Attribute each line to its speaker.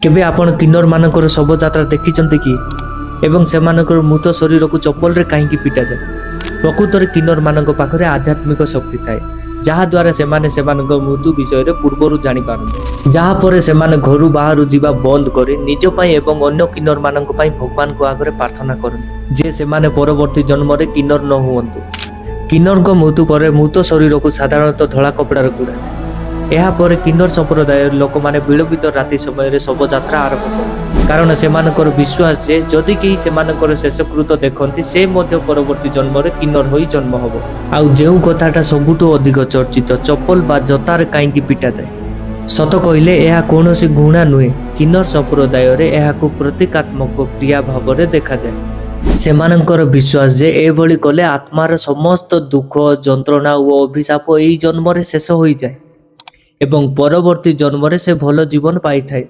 Speaker 1: केबे आपण किन्नर मानकर शोभायात्रा देखिचंती कि एवं सेमानकर मृत शरीर को चप्पल रे कहीं पिटा जाए। प्रकृतर किन्नर मानक पाखरे आध्यात्मिक शक्ति थाए जहाद्वारा सेमाने सेमानकर मृत्यु विषय रे पूर्वरु जानि पारନ୍ତି। जहा परे सेमाने घरु बाहरु जीवा बंद करे निज पई एवं अन्य किन्नर मानक पई भगवान को आगरे प्रार्थना करନ୍ତି जे सेमाने परवर्ती जन्म रे किन्नर न हुअन्तु। किन्नर को मृत्यु पर मृत शरीर को साधारणतः धला कपड़ा रे गुड़ा जाए। ଏହା ପରେ କିନ୍ନର ସମ୍ପ୍ରଦାୟର ଲୋକମାନେ ବିଳମ୍ବିତ ରାତି ସମୟରେ ଶୋଭାଯାତ୍ରା ଆରମ୍ଭ କରନ୍ତି କାରଣ ସେମାନଙ୍କର ବିଶ୍ୱାସ ଯେ ଯଦି କେହି ସେମାନଙ୍କର ଶେଷକୃତ ଦେଖନ୍ତି ସେ ମଧ୍ୟ ପରବର୍ତ୍ତୀ ଜନ୍ମରେ କିନ୍ନର ହୋଇ ଜନ୍ମ ହେବ। ଆଉ ଯେଉଁ କଥାଟା ସବୁଠୁ ଅଧିକ ଚର୍ଚ୍ଚିତ ଚପଲ ବା ଜୋତାରେ କାହିଁକି ପିଟାଯାଏ, ସତ କହିଲେ ଏହା କୌଣସି ଘୃଣା ନୁହେଁ। କିନ୍ନର ସମ୍ପ୍ରଦାୟରେ ଏହାକୁ ପ୍ରତୀକାତ୍ମକ କ୍ରିୟା ଭାବରେ ଦେଖାଯାଏ। ସେମାନଙ୍କର ବିଶ୍ୱାସ ଯେ ଏଭଳି କଲେ ଆତ୍ମାର ସମସ୍ତ ଦୁଃଖ ଯନ୍ତ୍ରଣା ଓ ଅଭିଶାପ ଏହି ଜନ୍ମରେ ଶେଷ ହୋଇଯାଏ ଏବଂ ପରବର୍ତ୍ତୀ ଜନ୍ମରେ ସେ ଭଲ ଜୀବନ ପାଇଥାଏ।